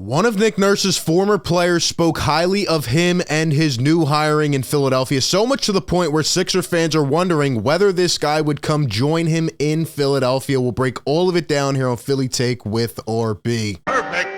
One of Nick Nurse's former players spoke highly of him and his new hiring in Philadelphia, so much to the point where Sixer fans are wondering whether this guy would come join him in Philadelphia. We'll break all of it down here on Philly Take with RB. Perfect.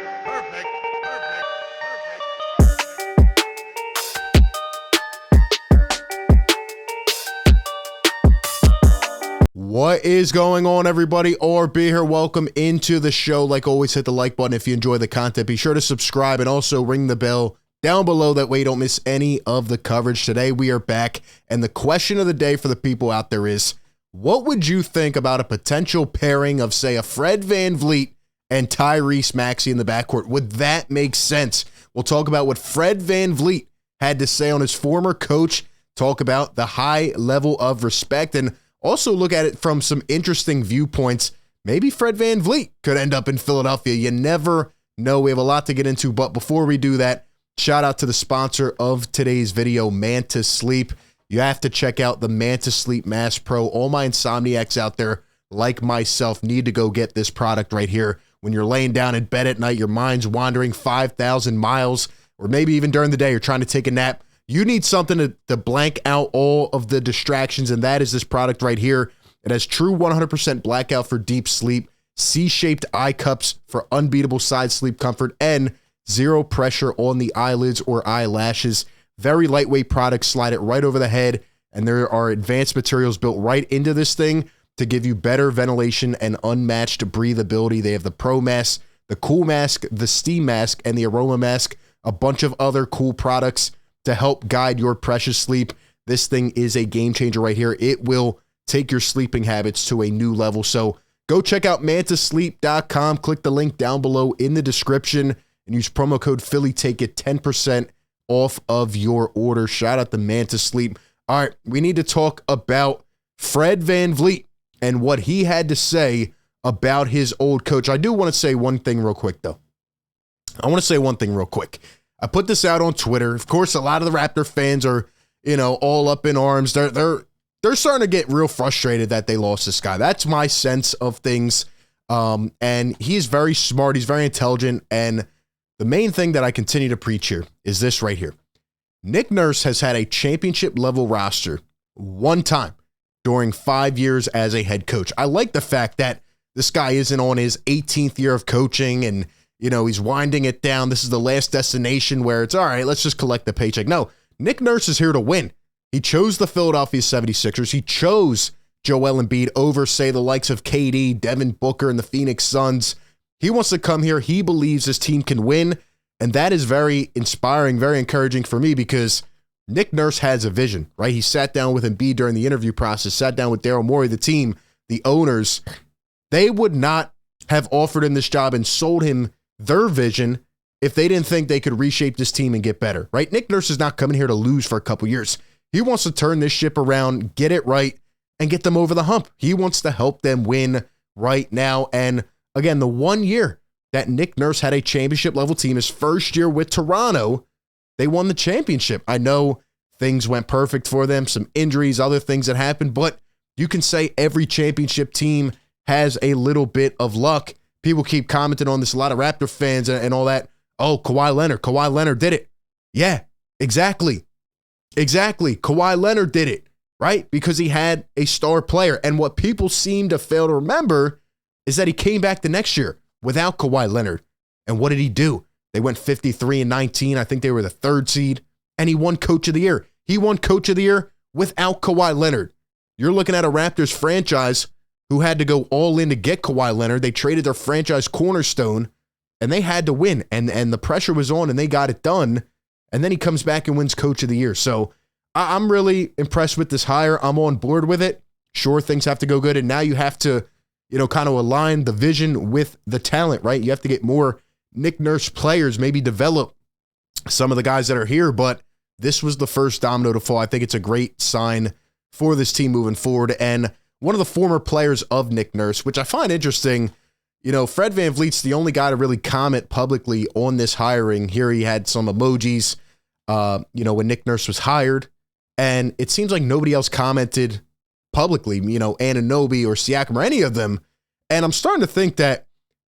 What is going on, everybody? RB here. Welcome into the show. Like always, hit the like button if you enjoy the content. Be sure to subscribe and also ring the bell down below. That way you don't miss any of the coverage. Today we are back, and the question of the day for the people out there is, what would you think about a potential pairing of, say, a Fred VanVleet and Tyrese Maxey in the backcourt? Would that make sense? We'll talk about what Fred VanVleet had to say on his former coach, talk about the high level of respect, and also look at it from some interesting viewpoints. Maybe Fred VanVleet could end up in Philadelphia. You never know. We have a lot to get into, but before we do that, shout out to the sponsor of today's video, Manta Sleep. You have to check out the Manta Sleep Mask Pro. All my insomniacs out there, like myself, need to go get this product right here. When you're laying down in bed at night, your mind's wandering 5,000 miles, or maybe even during the day, you're trying to take a nap. You need something to blank out all of the distractions, and that is this product right here. It has true 100% blackout for deep sleep, C-shaped eye cups for unbeatable side sleep comfort, and zero pressure on the eyelids or eyelashes. Very lightweight product, slide it right over the head, and there are advanced materials built right into this thing to give you better ventilation and unmatched breathability. They have the Pro Mask, the Cool Mask, the Steam Mask, and the Aroma Mask, a bunch of other cool products to help guide your precious sleep. This thing is a game changer right here. It will take your sleeping habits to a new level. So go check out mantasleep.com. Click the link down below in the description and use promo code Philly. Take it 10% off of your order. Shout out to Manta Sleep. All right, we need to talk about Fred VanVleet and what he had to say about his old coach. I do want to say one thing real quick, though. I put this out on Twitter. Of course, a lot of the Raptor fans are, all up in arms. They're starting to get real frustrated that they lost this guy. That's my sense of things. And he's very smart. He's very intelligent. And the main thing that I continue to preach here is this right here. Nick Nurse has had a championship level roster one time during 5 years as a head coach. I like the fact that this guy isn't on his 18th year of coaching and he's winding it down. This is the last destination where it's all right, let's just collect the paycheck. No, Nick Nurse is here to win. He chose the Philadelphia 76ers. He chose Joel Embiid over, say, the likes of KD, Devin Booker, and the Phoenix Suns. He wants to come here. He believes his team can win, and that is very inspiring, very encouraging for me because Nick Nurse has a vision, right? He sat down with Embiid during the interview process, sat down with Daryl Morey, the team, the owners. They would not have offered him this job and sold him their vision if they didn't think they could reshape this team and get better, right? Nick Nurse is not coming here to lose for a couple years. He wants to turn this ship around, get it right, and get them over the hump. He wants to help them win right now. And again, the 1 year that Nick Nurse had a championship level team, his first year with Toronto, they won the championship. I know things went perfect for them, some injuries, other things that happened, but you can say every championship team has a little bit of luck. People keep commenting on this, a lot of Raptor fans and all that. Oh, Kawhi Leonard did it. Yeah, exactly. Kawhi Leonard did it, right? Because he had a star player. And what people seem to fail to remember is that he came back the next year without Kawhi Leonard. And what did he do? They went 53-19. I think they were the third seed. And he won Coach of the Year. He won Coach of the Year without Kawhi Leonard. You're looking at a Raptors franchise who had to go all in to get Kawhi Leonard. They traded their franchise cornerstone, and they had to win. And the pressure was on, and they got it done. And then he comes back and wins Coach of the Year. So I'm really impressed with this hire. I'm on board with it. Sure, things have to go good, and now you have to, kind of align the vision with the talent, right? You have to get more Nick Nurse players, maybe develop some of the guys that are here, but this was the first domino to fall. I think it's a great sign for this team moving forward. And one of the former players of Nick Nurse, which I find interesting, Fred VanVleet's the only guy to really comment publicly on this hiring. Here he had some emojis, when Nick Nurse was hired, and it seems like nobody else commented publicly, Anunoby or Siakam or any of them. And I'm starting to think that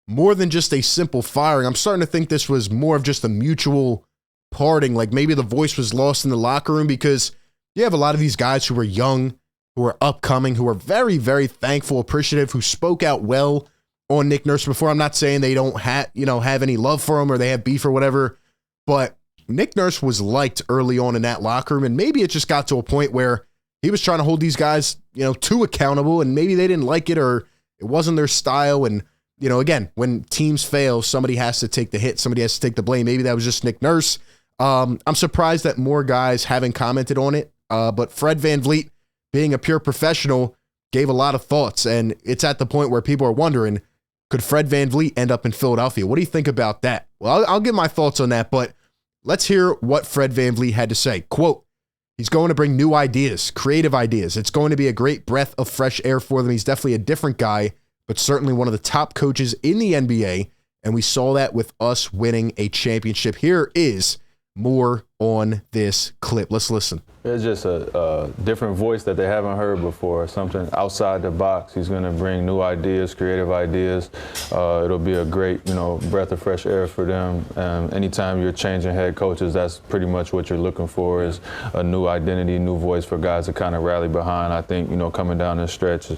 more than just a simple firing. I'm starting to think this was more of just a mutual parting. Like maybe the voice was lost in the locker room, because you have a lot of these guys who are young, who are upcoming, who are very, very thankful, appreciative, who spoke out well on Nick Nurse before. I'm not saying they don't have any love for him or they have beef or whatever, but Nick Nurse was liked early on in that locker room, and maybe it just got to a point where he was trying to hold these guys, too accountable, and maybe they didn't like it or it wasn't their style. And, again, when teams fail, somebody has to take the hit, somebody has to take the blame. Maybe that was just Nick Nurse. I'm surprised that more guys haven't commented on it, but Fred VanVleet, being a pure professional, gave a lot of thoughts, and it's at the point where people are wondering, could Fred VanVleet end up in Philadelphia? What do you think about that? Well, I'll give my thoughts on that, but let's hear what Fred VanVleet had to say. Quote, he's going to bring new ideas, creative ideas. It's going to be a great breath of fresh air for them. He's definitely a different guy, but certainly one of the top coaches in the NBA, and we saw that with us winning a championship. Here is more on this clip. Let's listen. It's just a different voice that they haven't heard before, something outside the box. He's going to bring new ideas, creative ideas. It'll be a great, breath of fresh air for them. Anytime you're changing head coaches, that's pretty much what you're looking for, is a new identity, new voice for guys to kind of rally behind. I think, coming down this stretch,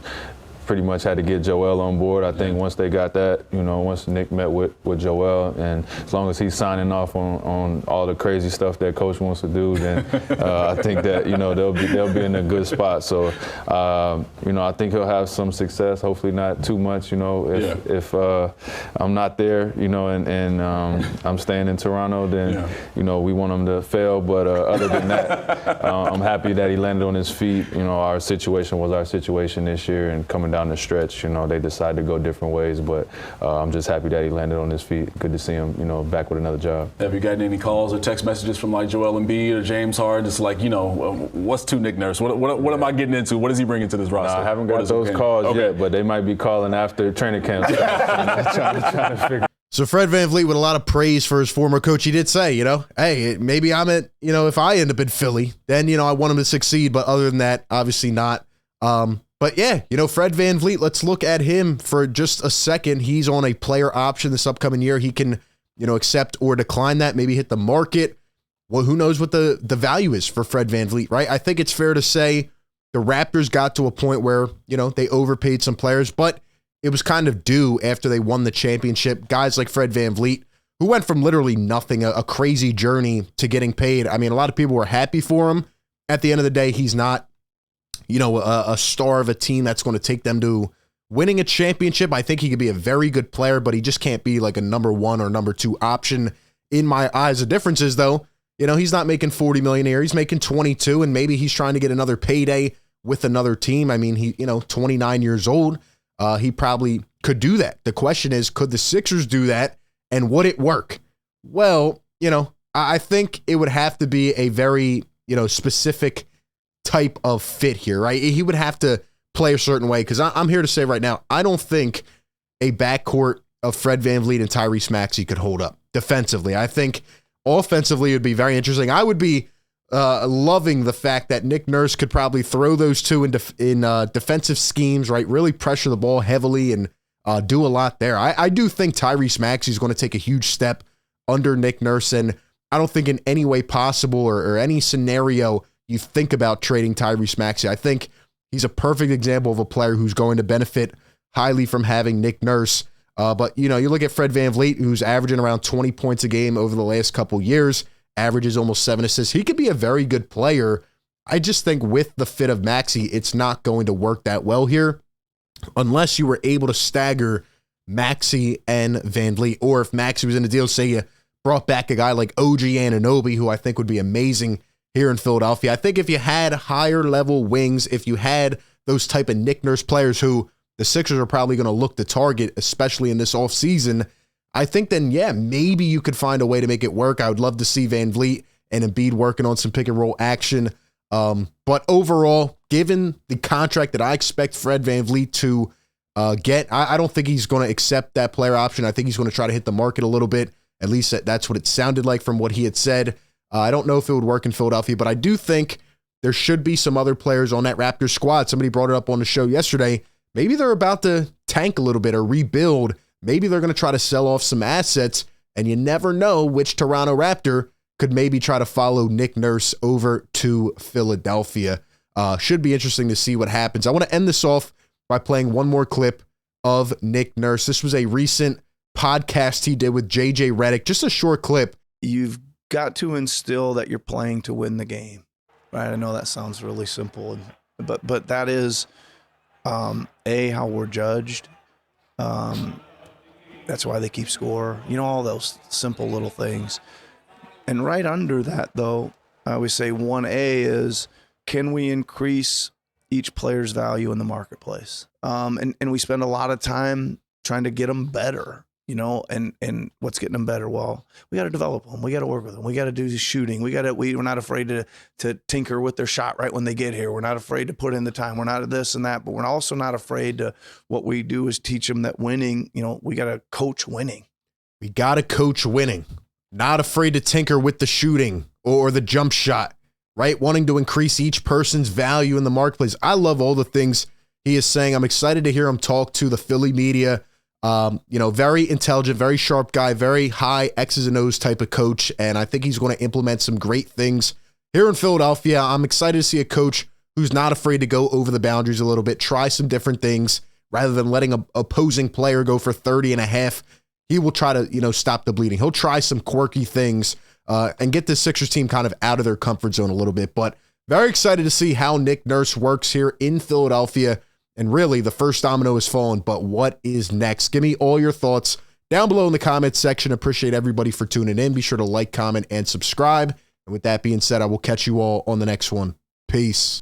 pretty much had to get Joel on board. I think once they got that, once Nick met with Joel, and as long as he's signing off on all the crazy stuff that coach wants to do, then I think that, they'll be in a good spot. So, I think he'll have some success, hopefully not too much, if I'm not there, and I'm staying in Toronto, then, we want him to fail. But other than that, I'm happy that he landed on his feet. Our situation was our situation this year, and coming down the stretch, they decided to go different ways, but I'm just happy that he landed on his feet. Good to see him, back with another job. Have you gotten any calls or text messages from like Joel Embiid or James Harden? It's like, what's to Nick Nurse? What am I getting into? What is he bringing to this roster? I haven't got those calls yet, but they might be calling after training camp. trying to figure. So Fred VanVleet, with a lot of praise for his former coach, he did say, hey, maybe I'm at, if I end up in Philly, then, I want him to succeed. But other than that, obviously not. But yeah, Fred VanVleet, let's look at him for just a second. He's on a player option this upcoming year. He can, accept or decline that, maybe hit the market. Well, who knows what the value is for Fred VanVleet, right? I think it's fair to say the Raptors got to a point where, they overpaid some players, but it was kind of due after they won the championship. Guys like Fred VanVleet, who went from literally nothing, a crazy journey, to getting paid. I mean, a lot of people were happy for him. At the end of the day, he's not a star of a team that's going to take them to winning a championship. I think he could be a very good player, but he just can't be like a number 1 or number 2 option in my eyes. The difference is, though, he's not making $40 million a year. He's making 22, and maybe he's trying to get another payday with another team. I mean, he, 29 years old. He probably could do that. The question is, could the Sixers do that, and would it work? Well, I think it would have to be a very, specific type of fit here, right? He would have to play a certain way, because I'm here to say right now, I don't think a backcourt of Fred VanVleet and Tyrese Maxey could hold up defensively. I think offensively it would be very interesting. I would be loving the fact that Nick Nurse could probably throw those two in defensive schemes, right? Really pressure the ball heavily and do a lot there. I do think Tyrese Maxey is going to take a huge step under Nick Nurse, and I don't think in any way possible or any scenario you think about trading Tyrese Maxey. I think he's a perfect example of a player who's going to benefit highly from having Nick Nurse. But, you look at Fred VanVleet, who's averaging around 20 points a game over the last couple years, averages almost 7 assists. He could be a very good player. I just think with the fit of Maxey, it's not going to work that well here unless you were able to stagger Maxey and VanVleet, or if Maxey was in the deal, say you brought back a guy like OG Anunoby, who I think would be amazing here in Philadelphia. I think if you had higher level wings, if you had those type of Nick Nurse players who the Sixers are probably going to look to target, especially in this offseason, I think then, yeah, maybe you could find a way to make it work. I would love to see VanVleet and Embiid working on some pick and roll action. But overall, given the contract that I expect Fred VanVleet to get, I don't think he's going to accept that player option. I think he's going to try to hit the market a little bit. At least that's what it sounded like from what he had said. I don't know if it would work in Philadelphia, but I do think there should be some other players on that Raptors squad. Somebody brought it up on the show yesterday. Maybe they're about to tank a little bit or rebuild. maybe they're going to try to sell off some assets, and you never know which Toronto Raptor could maybe try to follow Nick Nurse over to Philadelphia. Should be interesting to see what happens. I want to end this off by playing one more clip of Nick Nurse. This was a recent podcast he did with JJ Redick, just a short clip. You've got to instill that you're playing to win the game, right? I know that sounds really simple, but that is how we're judged. That's why they keep score. All those simple little things. And right under that, though, I always say 1A is, can we increase each player's value in the marketplace? And we spend a lot of time trying to get them better, and what's getting them better? Well, we got to develop them. We got to work with them. We got to do the shooting. We're not afraid to tinker with their shot right when they get here. We're not afraid to put in the time. We're not this and that, but we're also not afraid to, what we do is teach them that winning, we got to coach winning. We got to coach winning. Not afraid to tinker with the shooting or the jump shot, right? Wanting to increase each person's value in the marketplace. I love all the things he is saying. I'm excited to hear him talk to the Philly media. Very intelligent, very sharp guy, very high X's and O's type of coach. And I think he's going to implement some great things here in Philadelphia. I'm excited to see a coach who's not afraid to go over the boundaries a little bit, try some different things rather than letting an opposing player go for 30 and a half. He will try to, stop the bleeding. He'll try some quirky things and get the Sixers team kind of out of their comfort zone a little bit. But very excited to see how Nick Nurse works here in Philadelphia. And really, the first domino has fallen, but what is next? Give me all your thoughts down below in the comments section. Appreciate everybody for tuning in. Be sure to like, comment, and subscribe. And with that being said, I will catch you all on the next one. Peace.